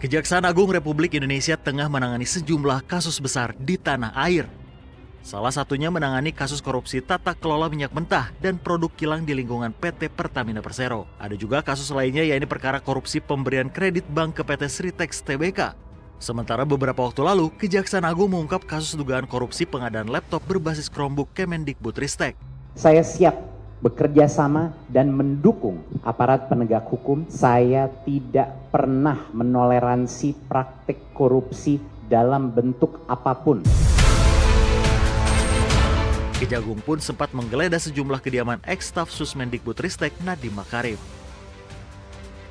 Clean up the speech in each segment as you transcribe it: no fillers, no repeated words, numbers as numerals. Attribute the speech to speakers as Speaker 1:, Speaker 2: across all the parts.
Speaker 1: Kejaksaan Agung Republik Indonesia tengah menangani sejumlah kasus besar di tanah air. Salah satunya menangani kasus korupsi tata kelola minyak mentah dan produk kilang di lingkungan PT Pertamina Persero. Ada juga kasus lainnya yaitu perkara korupsi pemberian kredit bank ke PT Sritex Tbk. Sementara beberapa waktu lalu, Kejaksaan Agung mengungkap kasus dugaan korupsi pengadaan laptop berbasis Chromebook Kemendikbudristek.
Speaker 2: Saya siap bekerja sama dan mendukung aparat penegak hukum. Saya tidak pernah menoleransi praktik korupsi dalam bentuk apapun.
Speaker 1: Kejagung pun sempat menggeledah sejumlah kediaman ex-staf Susmendikbudristek Nadiem Makarim.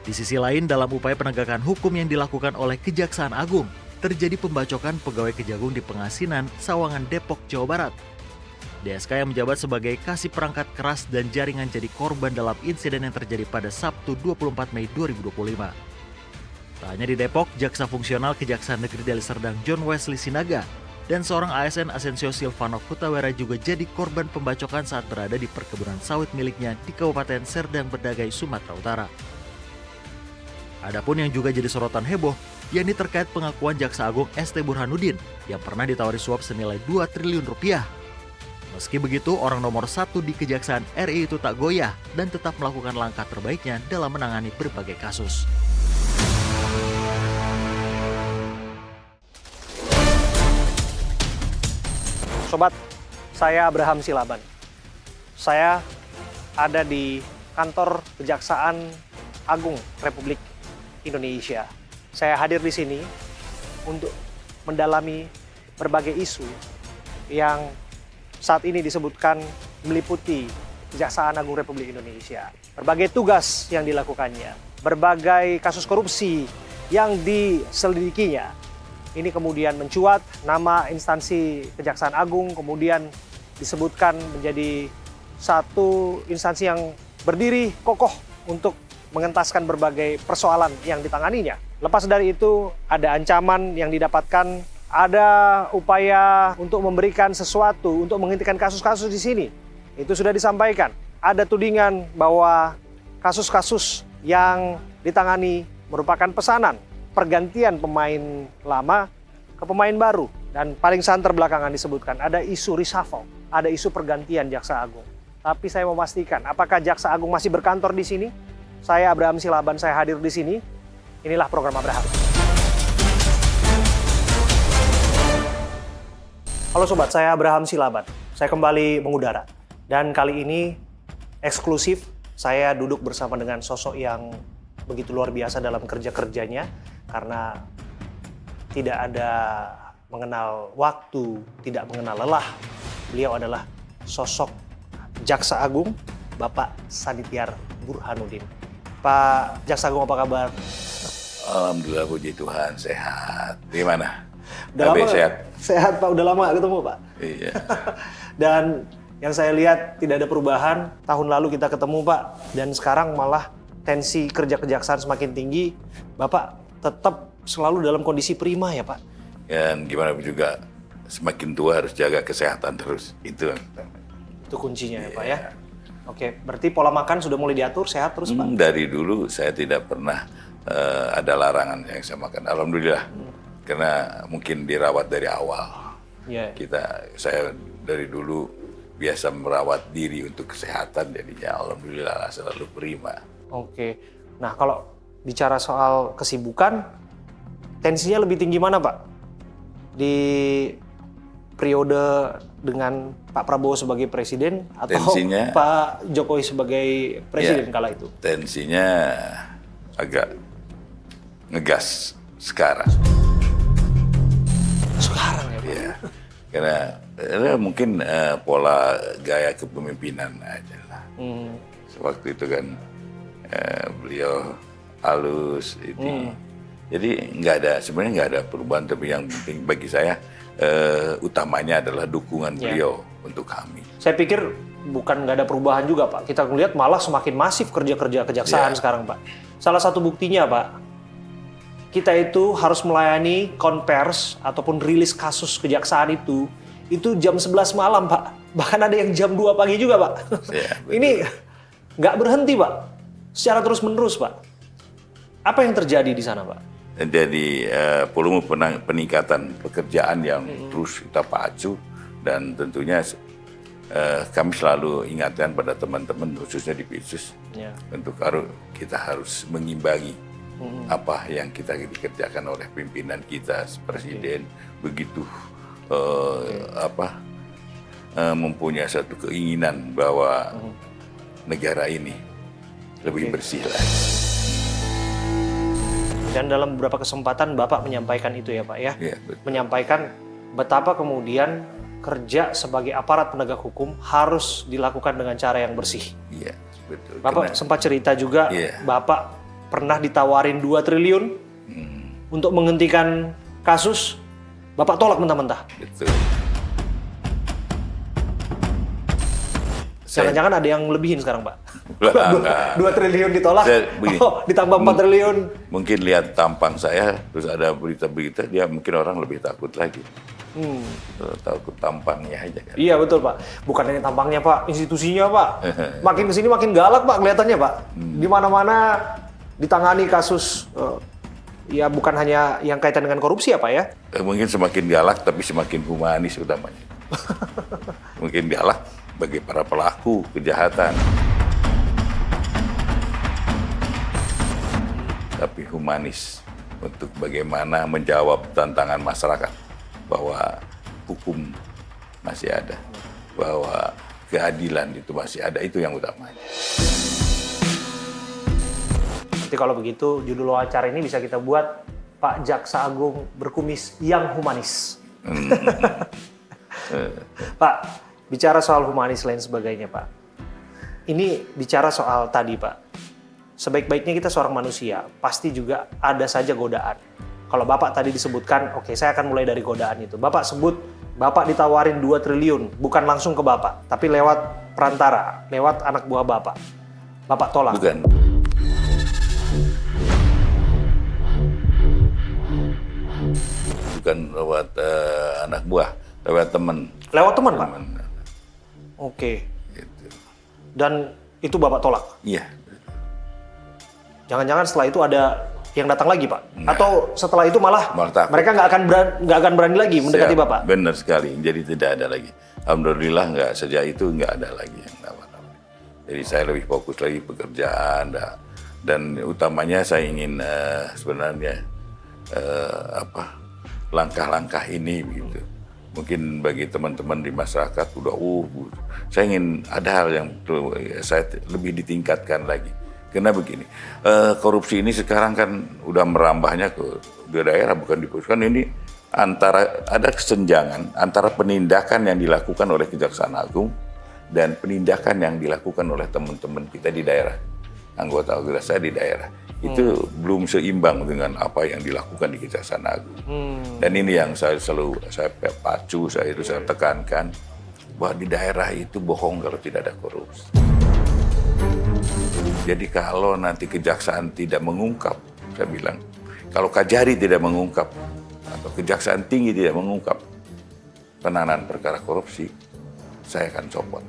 Speaker 1: Di sisi lain, dalam upaya penegakan hukum yang dilakukan oleh Kejaksaan Agung, terjadi pembacokan pegawai Kejagung di Pengasinan, Sawangan, Depok, Jawa Barat. DSK yang menjabat sebagai kasih perangkat keras dan jaringan jadi korban dalam insiden yang terjadi pada Sabtu 24 Mei 2025. Tak hanya di Depok, Jaksa Fungsional Kejaksaan Negeri Deli Serdang John Wesley Sinaga dan seorang ASN Asensio Silvano Hutawera juga jadi korban pembacokan saat berada di perkebunan sawit miliknya di Kabupaten Serdang Bedagai, Sumatera Utara. Adapun yang juga jadi sorotan heboh, yakni terkait pengakuan Jaksa Agung ST Burhanuddin yang pernah ditawari suap senilai 2 triliun rupiah. Meski begitu, orang nomor 1 di Kejaksaan RI itu tak goyah dan tetap melakukan langkah terbaiknya dalam menangani berbagai kasus.
Speaker 3: Sobat, saya Abraham Silaban. Saya ada di kantor Kejaksaan Agung Republik Indonesia. Saya hadir di sini untuk mendalami berbagai isu yang saat ini disebutkan meliputi Kejaksaan Agung Republik Indonesia. Berbagai tugas yang dilakukannya, berbagai kasus korupsi yang diselidikinya. Ini kemudian mencuat, nama instansi Kejaksaan Agung kemudian disebutkan menjadi satu instansi yang berdiri kokoh untuk mengentaskan berbagai persoalan yang ditanganinya. Lepas dari itu, ada ancaman yang didapatkan, ada upaya untuk memberikan sesuatu, untuk menghentikan kasus-kasus di sini. Itu sudah disampaikan. Ada tudingan bahwa kasus-kasus yang ditangani merupakan pesanan pergantian pemain lama ke pemain baru. Dan paling santer belakangan disebutkan, ada isu reshuffle, ada isu pergantian Jaksa Agung. Tapi saya memastikan, apakah Jaksa Agung masih berkantor di sini? Saya Abraham Silaban, saya hadir di sini. Inilah program Abraham. Halo sobat, saya Abraham Silaban. Saya kembali mengudara. Dan kali ini eksklusif, saya duduk bersama dengan sosok yang begitu luar biasa dalam kerja-kerjanya. Karena tidak ada mengenal waktu, tidak mengenal lelah. Beliau adalah sosok Jaksa Agung, Bapak Sanitiar Burhanuddin. Pak Jaksa Agung, apa kabar?
Speaker 4: Alhamdulillah, puji Tuhan, sehat. Gimana?
Speaker 3: Udah lama
Speaker 4: sehat?
Speaker 3: Sehat Pak, udah lama gak ketemu Pak?
Speaker 4: Iya.
Speaker 3: Dan yang saya lihat tidak ada perubahan. Tahun lalu kita ketemu Pak, dan sekarang malah tensi kerja kejaksaan semakin tinggi. Bapak tetap selalu dalam kondisi prima ya Pak?
Speaker 4: Dan gimana pun juga, semakin tua harus jaga kesehatan terus. Itu
Speaker 3: Kuncinya ya Pak ya? Oke, berarti pola makan sudah mulai diatur, sehat terus Pak?
Speaker 4: Dari dulu saya tidak pernah ada larangan yang saya makan. Alhamdulillah. Karena mungkin dirawat dari awal.
Speaker 3: Yeah.
Speaker 4: Saya dari dulu biasa merawat diri untuk kesehatan, jadinya alhamdulillah selalu prima.
Speaker 3: Oke, nah kalau bicara soal kesibukan, tensinya lebih tinggi mana Pak? Di periode dengan Pak Prabowo sebagai presiden atau
Speaker 4: Tensinya,
Speaker 3: Pak Jokowi sebagai presiden kala itu?
Speaker 4: Tensinya agak ngegas sekarang.
Speaker 3: Sekarang ya Pak?
Speaker 4: Ya, karena mungkin pola gaya kepemimpinan aja lah. Waktu itu kan beliau halus itu. Jadi sebenarnya nggak ada perubahan, tapi yang penting bagi saya utamanya adalah dukungan beliau untuk kami.
Speaker 3: Saya pikir bukan nggak ada perubahan juga Pak. Kita melihat malah semakin masif kerja-kerja kejaksaan sekarang Pak. Salah satu buktinya Pak, kita itu harus melayani konvers ataupun rilis kasus kejaksaan itu jam 11 malam Pak. Bahkan ada yang jam 2 pagi juga Pak.
Speaker 4: Ya,
Speaker 3: ini nggak berhenti Pak, secara terus-menerus Pak. Apa yang terjadi di sana Pak?
Speaker 4: jadi volume peningkatan pekerjaan yang terus kita pacu, dan tentunya kami selalu ingatkan pada teman-teman khususnya di Pitsus untuk kita harus mengimbangi apa yang kita dikerjakan oleh pimpinan kita, presiden begitu mempunyai satu keinginan bahwa negara ini lebih bersih lagi.
Speaker 3: Dan dalam beberapa kesempatan Bapak menyampaikan itu ya Pak ya, menyampaikan betapa kemudian kerja sebagai aparat penegak hukum harus dilakukan dengan cara yang bersih.
Speaker 4: Iya, betul.
Speaker 3: Bapak sempat cerita juga, Bapak pernah ditawarin 2 triliun untuk menghentikan kasus, Bapak tolak mentah-mentah.
Speaker 4: Betul.
Speaker 3: Jangan-jangan ada yang lebihin sekarang, Pak? 2
Speaker 4: Enggak.
Speaker 3: triliun ditolak, ditambah 4 triliun.
Speaker 4: Mungkin lihat tampang saya, terus ada berita-berita, dia mungkin orang lebih takut lagi. Takut tampangnya aja kan.
Speaker 3: Iya betul Pak, bukan hanya tampangnya Pak, institusinya Pak. Makin kesini makin galak Pak kelihatannya Pak. Di mana-mana ditangani kasus, ya bukan hanya yang kaitan dengan korupsi ya Pak ya.
Speaker 4: Mungkin semakin galak tapi semakin humanis utamanya. Mungkin galak bagi para pelaku kejahatan, tapi humanis untuk bagaimana menjawab tantangan masyarakat bahwa hukum masih ada, bahwa keadilan itu masih ada, itu yang utamanya.
Speaker 3: Nanti kalau begitu judul wawancara ini bisa kita buat Pak Jaksa Agung berkumis yang humanis. Pak, bicara soal humanis lain sebagainya Pak. Ini bicara soal tadi Pak. Sebaik-baiknya kita seorang manusia, pasti juga ada saja godaan. Kalau Bapak tadi disebutkan, oke, saya akan mulai dari godaan itu. Bapak sebut, Bapak ditawarin 2 triliun, bukan langsung ke Bapak, tapi lewat perantara, lewat anak buah Bapak. Bapak tolak.
Speaker 4: Bukan. Bukan lewat anak buah, lewat teman.
Speaker 3: Lewat teman, Pak?
Speaker 4: Teman.
Speaker 3: Oke.
Speaker 4: Gitu.
Speaker 3: Dan itu Bapak tolak?
Speaker 4: Iya.
Speaker 3: Jangan-jangan setelah itu ada yang datang lagi Pak? Atau setelah itu malah
Speaker 4: takut.
Speaker 3: mereka nggak akan berani lagi mendekati Bapak?
Speaker 4: Benar sekali, jadi tidak ada lagi. Alhamdulillah sejak itu nggak ada lagi yang nama-nama. Jadi saya lebih fokus lagi pekerjaan, dan utamanya saya ingin sebenarnya langkah-langkah ini begitu. Mungkin bagi teman-teman di masyarakat udah saya ingin ada hal yang saya lebih ditingkatkan lagi. Karena begini, korupsi ini sekarang kan udah merambahnya ke daerah, bukan di pusat. Ini ada kesenjangan antara penindakan yang dilakukan oleh Kejaksaan Agung dan penindakan yang dilakukan oleh teman-teman kita di daerah, anggota saya di daerah. Itu belum seimbang dengan apa yang dilakukan di Kejaksaan Agung. Dan ini yang saya pacu, saya tekankan bahwa di daerah itu bohong kalau tidak ada korupsi. Jadi kalau nanti kejaksaan tidak mengungkap, saya bilang, kalau Kajari tidak mengungkap, atau Kejaksaan Tinggi tidak mengungkap penanganan perkara korupsi, saya akan copot.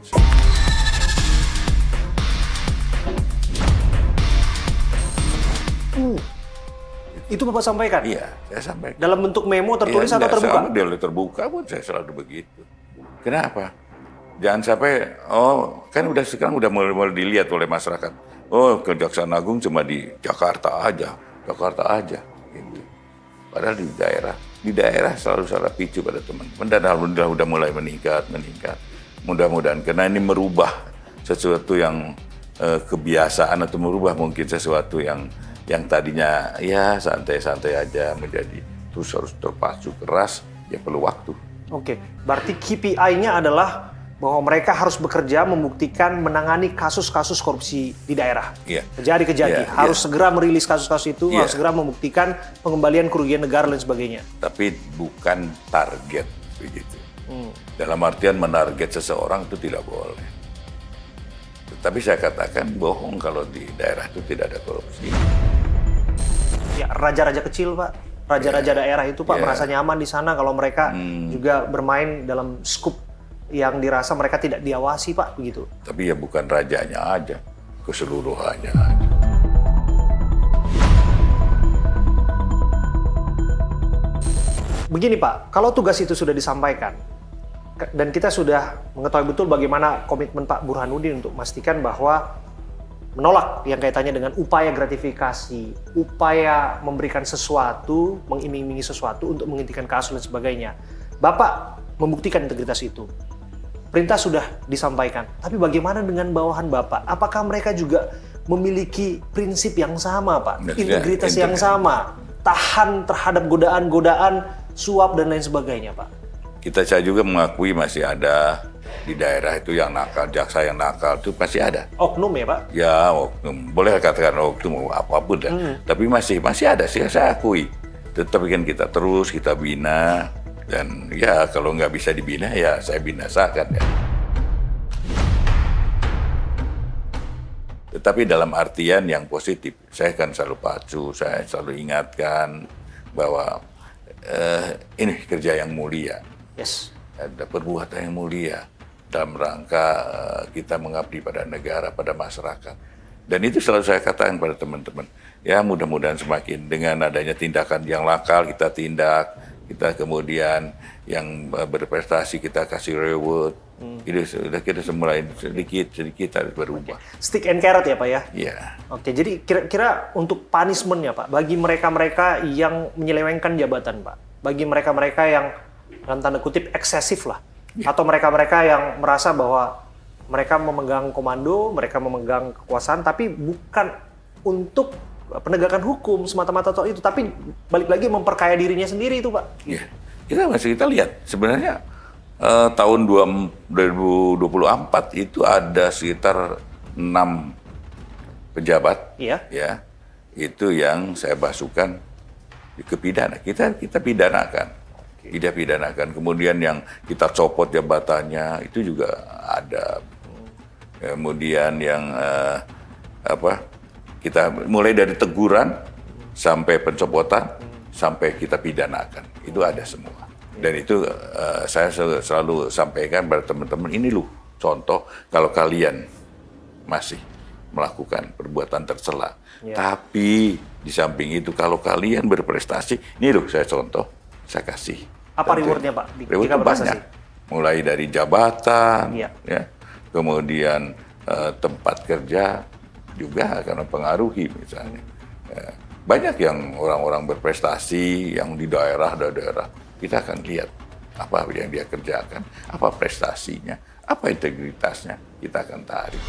Speaker 3: Itu Bapak sampaikan?
Speaker 4: Iya, saya sampaikan.
Speaker 3: Dalam bentuk memo tertulis atau terbuka?
Speaker 4: Dia terbuka pun saya selalu begitu. Kenapa? Jangan sampai, kan sekarang udah mulai dilihat oleh masyarakat. Kejaksaan Agung cuma di Jakarta aja. Gitu. Padahal di daerah selalu salah picu pada teman-teman. Dan alhamdulillah udah mulai meningkat. Mudah-mudahan, karena ini merubah sesuatu yang kebiasaan, atau merubah mungkin sesuatu yang tadinya ya santai-santai aja menjadi terus harus terpacu keras, ya perlu waktu.
Speaker 3: Oke, berarti KPI-nya adalah bahwa mereka harus bekerja membuktikan menangani kasus-kasus korupsi di daerah. Kejadi-kejadi, harus segera merilis kasus-kasus itu, harus segera membuktikan pengembalian kerugian negara dan sebagainya.
Speaker 4: Tapi bukan target begitu. Dalam artian menarget seseorang itu tidak boleh. Tapi saya katakan bohong kalau di daerah itu tidak ada korupsi.
Speaker 3: Ya, raja-raja kecil Pak, raja-raja daerah itu Pak merasa nyaman di sana kalau mereka juga bermain dalam skup yang dirasa mereka tidak diawasi Pak, begitu.
Speaker 4: Tapi ya bukan rajanya aja, keseluruhannya aja.
Speaker 3: Begini Pak, kalau tugas itu sudah disampaikan, dan kita sudah mengetahui betul bagaimana komitmen Pak Burhanuddin untuk memastikan bahwa menolak yang kaitannya dengan upaya gratifikasi, upaya memberikan sesuatu, mengiming-imingi sesuatu untuk menghentikan kasus dan sebagainya. Bapak membuktikan integritas itu. Perintah sudah disampaikan, tapi bagaimana dengan bawahan Bapak? Apakah mereka juga memiliki prinsip yang sama, Pak? Integritas yang sama, tahan terhadap godaan-godaan, suap dan lain sebagainya, Pak?
Speaker 4: Saya juga mengakui masih ada di daerah itu yang nakal, jaksa yang nakal itu pasti ada.
Speaker 3: Oknum ya, Pak?
Speaker 4: Ya, oknum. Boleh katakan oknum apapun dah. Tapi masih ada sih, saya akui. Tetapi kan kita bina. Dan ya kalau nggak bisa dibina ya saya binasakan ya. Tetapi dalam artian yang positif, saya kan selalu pacu, saya selalu ingatkan bahwa ini kerja yang mulia.
Speaker 3: Yes.
Speaker 4: Ada perbuatan yang mulia dalam rangka kita mengabdi pada negara, pada masyarakat. Dan itu selalu saya katakan pada teman-teman. Ya mudah-mudahan semakin dengan adanya tindakan yang nakal kita tindak, kita kemudian yang berprestasi kita kasih reward. Kita mulai sedikit harus berubah.
Speaker 3: Stick and carrot ya Pak ya?
Speaker 4: Iya.
Speaker 3: Oke, jadi kira-kira untuk punishment-nya Pak, bagi mereka-mereka yang menyelewengkan jabatan Pak, bagi mereka-mereka yang dalam tanda kutip eksesif lah, atau mereka-mereka yang merasa bahwa mereka memegang komando, mereka memegang kekuasaan, tapi bukan untuk penegakan hukum semata-mata soal itu, tapi balik lagi memperkaya dirinya sendiri itu Pak.
Speaker 4: Iya, kita lihat sebenarnya tahun 2024 itu ada sekitar 6 pejabat, ya, itu yang saya basukan ke pidana. Kita pidanakan, Kemudian yang kita copot jabatannya itu juga ada. Kemudian yang kita mulai dari teguran sampai pencopotan sampai kita pidanakan, itu ada semua. Dan itu saya selalu sampaikan pada teman-teman, ini loh contoh kalau kalian masih melakukan perbuatan tercela. Tapi di samping itu kalau kalian berprestasi, ini loh saya contoh, saya kasih.
Speaker 3: Apa rewardnya Pak?
Speaker 4: Rewardnya banyak, mulai dari jabatan, kemudian tempat kerja juga akan mempengaruhi misalnya. Banyak yang orang-orang berprestasi yang di daerah, kita akan lihat apa yang dia kerjakan, apa prestasinya, apa integritasnya, kita akan tarik.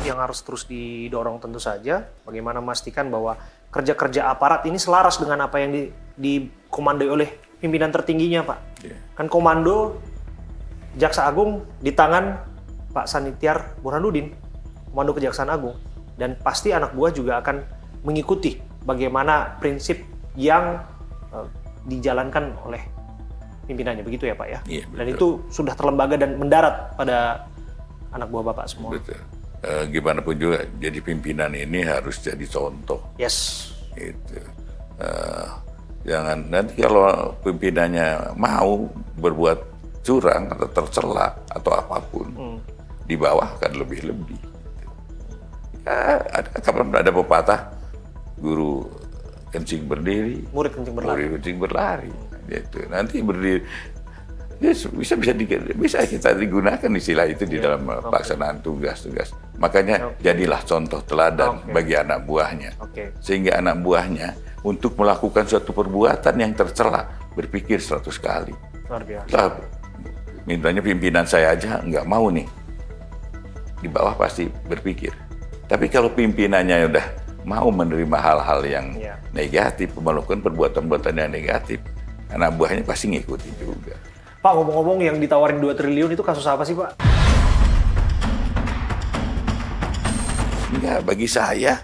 Speaker 3: Yang harus terus didorong tentu saja, bagaimana memastikan bahwa kerja-kerja aparat ini selaras dengan apa yang dikomandoi oleh pimpinan tertingginya Pak. Kan komando Jaksa Agung di tangan Pak Sanitiar Burhanuddin, Komando Kejaksaan Agung, dan pasti anak buah juga akan mengikuti bagaimana prinsip yang dijalankan oleh pimpinannya, begitu ya Pak ya?
Speaker 4: Iya,
Speaker 3: dan itu sudah terlembaga dan mendarat pada anak buah Bapak semua.
Speaker 4: Betul. Gimana pun juga, jadi pimpinan ini harus jadi contoh.
Speaker 3: Yes.
Speaker 4: Itu. Jangan nanti kalau pimpinannya mau berbuat curang atau tercela atau apapun, di bawah akan lebih-lebih. Ya, ada pepatah, guru kencing berdiri,
Speaker 3: murid kencing berlari.
Speaker 4: Gitu. Nanti berdiri, bisa kita digunakan istilah itu di dalam pelaksanaan tugas-tugas. Makanya jadilah contoh teladan bagi anak buahnya, sehingga anak buahnya untuk melakukan suatu perbuatan yang tercela berpikir 100 kali.
Speaker 3: Luar biasa.
Speaker 4: Lah, mintanya pimpinan saya aja nggak mau nih, di bawah pasti berpikir. Tapi kalau pimpinannya udah mau menerima hal-hal yang negatif, melakukan perbuatan-perbuatan yang negatif, anak buahnya pasti ngikutin juga.
Speaker 3: Pak, ngomong-ngomong yang ditawarin 2 triliun itu kasus apa sih Pak?
Speaker 4: Enggak, bagi saya